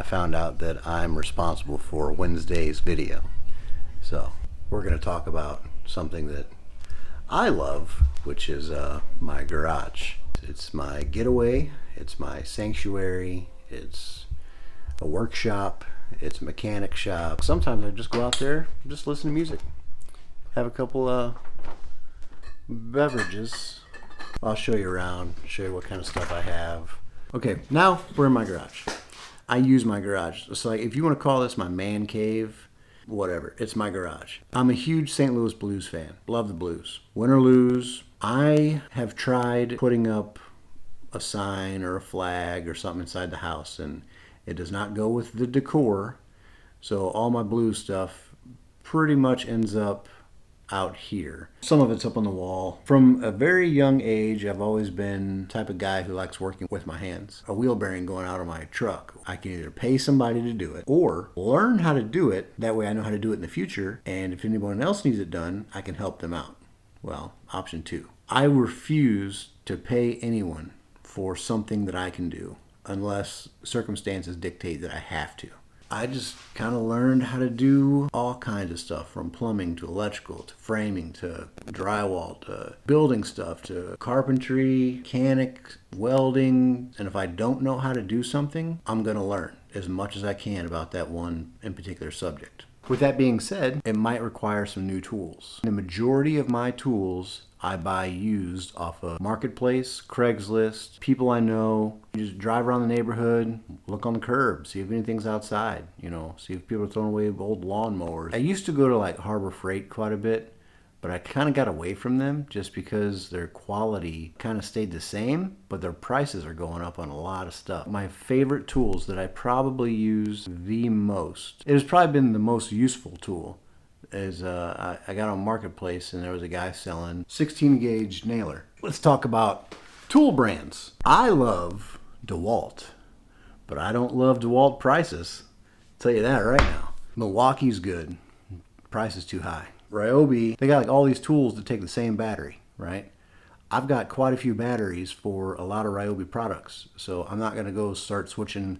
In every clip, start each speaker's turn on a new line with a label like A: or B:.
A: found out that I'm responsible for Wednesday's video. So we're going to talk about something that I love, which is my garage. It's my getaway, it's my sanctuary, it's a workshop, it's a mechanic shop. Sometimes I just go out there and just listen to music, have a couple beverages. I'll show you around, show you what kind of stuff I have. Okay, now we're in my garage. I use my garage. So like, if you want to call this my man cave, whatever, it's my garage. I'm a huge St. Louis Blues fan. Love the Blues. Win or lose, I have tried putting up a sign or a flag or something inside the house, and it does not go with the decor. So all my Blues stuff pretty much ends up out here. Some of it's up on the wall. From a very young age, I've always been the type of guy who likes working with my hands. A wheel bearing going out of my truck, I can either pay somebody to do it or learn how to do it. That way I know how to do it in the future, and if anyone else needs it done, I can help them out. Well, option 2. I refuse to pay anyone for something that I can do unless circumstances dictate that I have to. I just kind of learned how to do all kinds of stuff, from plumbing to electrical to framing to drywall to building stuff to carpentry, mechanics, welding. And if I don't know how to do something, I'm going to learn as much as I can about that one in particular subject. With that being said, it might require some new tools. The majority of my tools I buy used off of Marketplace, Craigslist, people I know. You just drive around the neighborhood, look on the curb, see if anything's outside, see if people are throwing away old lawnmowers. I used to go to like Harbor Freight quite a bit, but I kind of got away from them just because their quality kind of stayed the same, but their prices are going up on a lot of stuff. My favorite tools that I probably use the most, it has probably been the most useful tool, is I got on Marketplace and there was a guy selling 16 gauge nailer. Let's talk about tool brands. I love DeWalt, but I don't love DeWalt prices. I'll tell you that right now. Milwaukee's good. Price is too high. Ryobi, they got like all these tools that take the same battery, right? I've got quite a few batteries for a lot of Ryobi products, so I'm not going to go start switching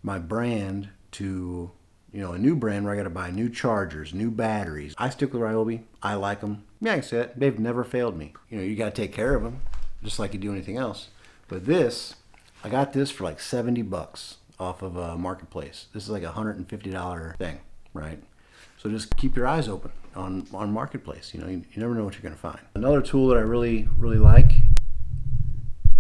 A: my brand to a new brand where I got to buy new chargers, new batteries. I stick with Ryobi. I like them. Yeah, I said they've never failed me. You got to take care of them, just like you do anything else. But this, I got this for like $70 off of Marketplace. This is like a $150 thing, right? So just keep your eyes open on Marketplace. You never know what you're going to find. Another tool that I really like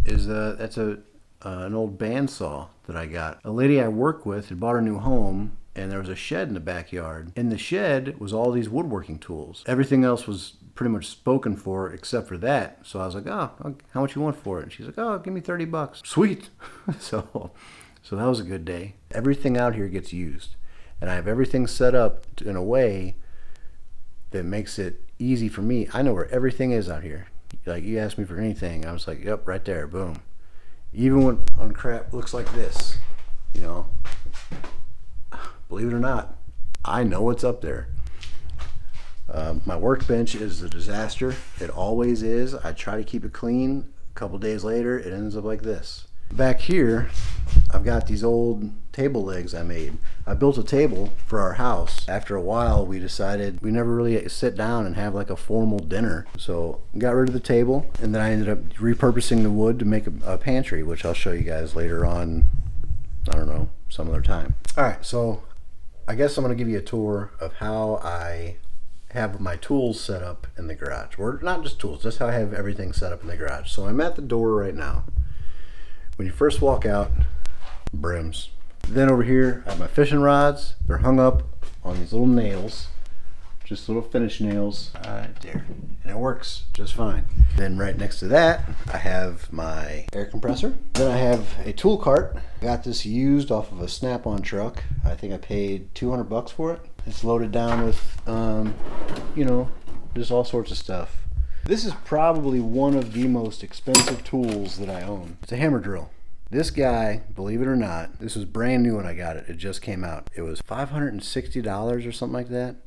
A: is that's an old bandsaw that I got. A lady I work with had bought a new home, and there was a shed in the backyard. In the shed was all these woodworking tools. Everything else was pretty much spoken for except for that. So I was like, oh, how much you want for it? And she's like, oh, give me $30. Sweet. So that was a good day. Everything out here gets used. And I have everything set up in a way that makes it easy for me. I know where everything is out here. Like, you ask me for anything, I was like, yep, right there, boom. Even when on crap looks like this, believe it or not, I know what's up there. My workbench is a disaster. It always is. I try to keep it clean. A couple days later, it ends up like this. Back here, I've got these old table legs I made. I built a table for our house. After a while, we decided we never really sit down and have like a formal dinner. So got rid of the table, and then I ended up repurposing the wood to make a pantry, which I'll show you guys later on, I don't know, some other time. All right, so I guess I'm going to give you a tour of how I have my tools set up in the garage. Or not just tools, just how I have everything set up in the garage. So I'm at the door right now. When you first walk out, brims. Then over here, I have my fishing rods. They're hung up on these little nails, just little finish nails right there. And it works just fine. Then right next to that, I have my air compressor. Then I have a tool cart. I got this used off of a Snap-on truck. I think I paid $200 for it. It's loaded down with, just all sorts of stuff. This is probably one of the most expensive tools that I own. It's a hammer drill. This guy, believe it or not, this was brand new when I got it. It just came out. It was $560 or something like that.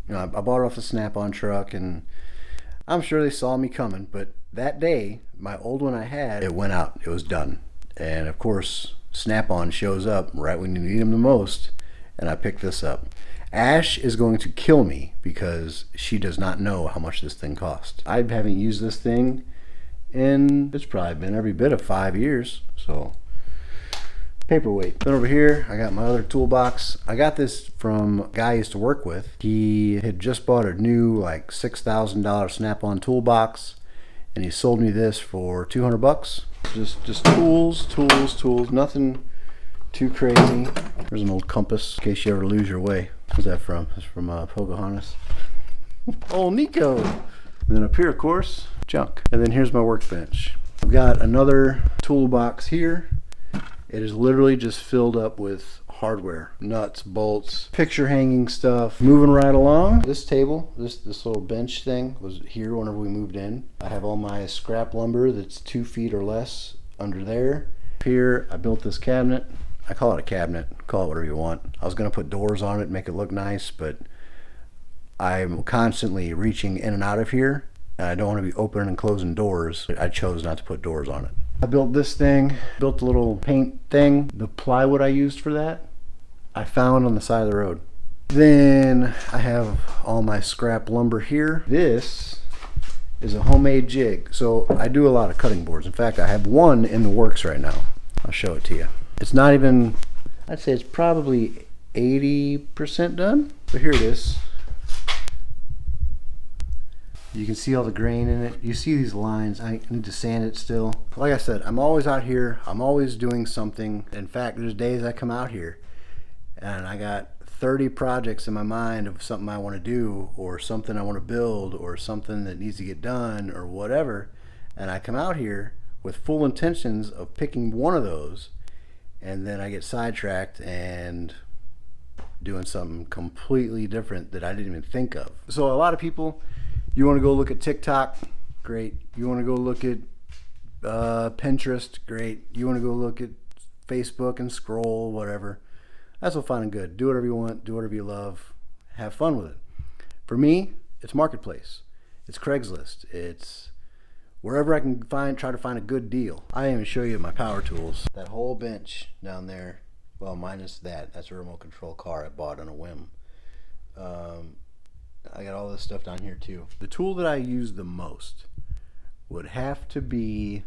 A: I bought it off the Snap-on truck, and I'm sure they saw me coming, but that day, my old one I had, it went out. It was done. And of course, Snap-on shows up right when you need them the most, and I pick this up. Ash is going to kill me because she does not know how much this thing costs. I haven't used this thing in, it's probably been every bit of 5 years, so paperweight. Then over here, I got my other toolbox. I got this from a guy I used to work with. He had just bought a new like $6,000 Snap-on toolbox, and he sold me this for 200 bucks. Just tools, nothing too crazy. There's an old compass in case you ever lose your way. Where's that from? It's from Pocahontas. Oh, Nico. And then up here, of course, junk. And then here's my workbench. I've got another toolbox here. It is literally just filled up with hardware, nuts, bolts, picture hanging stuff. Moving right along. This table, this little bench thing was here whenever we moved in. I have all my scrap lumber that's 2 feet or less under there. Here, I built this cabinet. I call it a cabinet, call it whatever you want. I was gonna put doors on it, make it look nice, but I'm constantly reaching in and out of here, and I don't want to be opening and closing doors. I chose not to put doors on it. I built this thing, built a little paint thing. The plywood I used for that, I found on the side of the road. Then I have all my scrap lumber here. This is a homemade jig. So I do a lot of cutting boards. In fact, I have one in the works right now. I'll show it to you. It's not even, I'd say it's probably 80% done, but here it is. You can see all the grain in it. You see these lines. I need to sand it still. Like I said, I'm always out here. I'm always doing something. In fact, there's days I come out here and I got 30 projects in my mind of something I want to do, or something I want to build, or something that needs to get done, or whatever. And I come out here with full intentions of picking one of those, and then I get sidetracked and doing something completely different that I didn't even think of. So a lot of people, you want to go look at TikTok, great. You want to go look at Pinterest, great. You want to go look at Facebook and scroll, whatever. That's all fine and good. Do whatever you want, do whatever you love, have fun with it. For me, it's Marketplace, it's Craigslist, it's wherever I can try to find a good deal. I didn't even show you my power tools. That whole bench down there, well, minus that's a remote control car I bought on a whim. I got all this stuff down here too. The tool that I use the most would have to be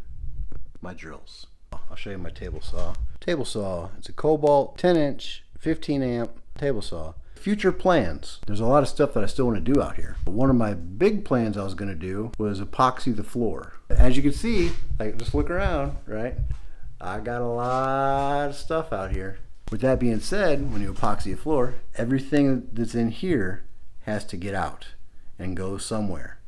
A: my drills. I'll show you my table saw. Table saw, it's a Cobalt 10-inch, 15-amp table saw. Future plans. There's a lot of stuff that I still want to do out here. But one of my big plans I was going to do was epoxy the floor. As you can see, like, just look around, right? I got a lot of stuff out here. With that being said, when you epoxy a floor, everything that's in here has to get out and go somewhere.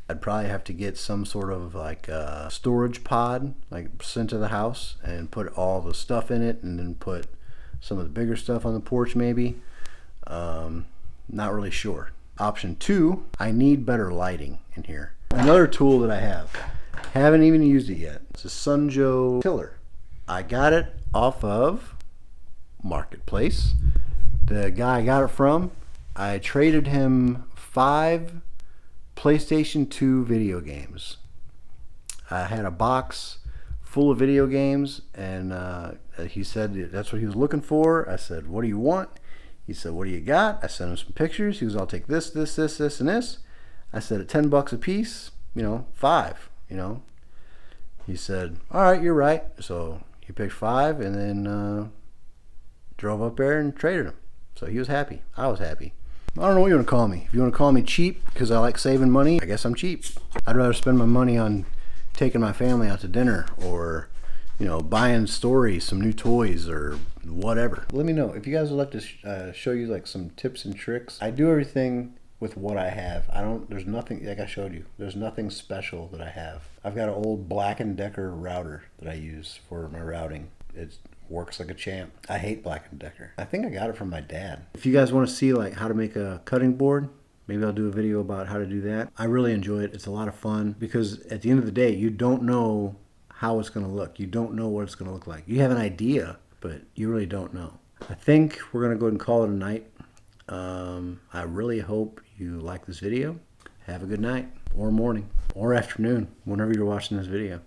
A: I'd probably have to get some sort of like a storage pod, like sent to the house, and put all the stuff in it, and then put some of the bigger stuff on the porch maybe. Not really sure. Option 2, I need better lighting in here. Another tool that I haven't even used it yet. It's a Sunjo tiller. I got it off of Marketplace. The guy I got it from, I traded him 5 PlayStation 2 video games. I had a box full of video games, and he said that's what he was looking for. I said, what do you want? He said, what do you got? I sent him some pictures. He was, I'll take this, this, this, this, and this. I said, at 10 bucks a piece, 5, He said, all right, you're right. So he picked 5, and then drove up there and traded them. So he was happy. I was happy. I don't know what you want to call me. If you want to call me cheap because I like saving money, I guess I'm cheap. I'd rather spend my money on taking my family out to dinner, or buying Stories some new toys or whatever. Let me know if you guys would like to show you like some tips and tricks. I do everything with what I have. There's nothing, like I showed you, there's nothing special that I have. I've got an old Black & Decker router that I use for my routing. It works like a champ. I hate Black & Decker. I think I got it from my dad. If you guys want to see like how to make a cutting board, maybe I'll do a video about how to do that. I really enjoy it. It's a lot of fun because at the end of the day, you don't know how it's going to look. You don't know what it's going to look like. You have an idea, but you really don't know. I think we're going to go ahead and call it a night. I really hope you like this video. Have a good night, or morning, or afternoon, whenever you're watching this video.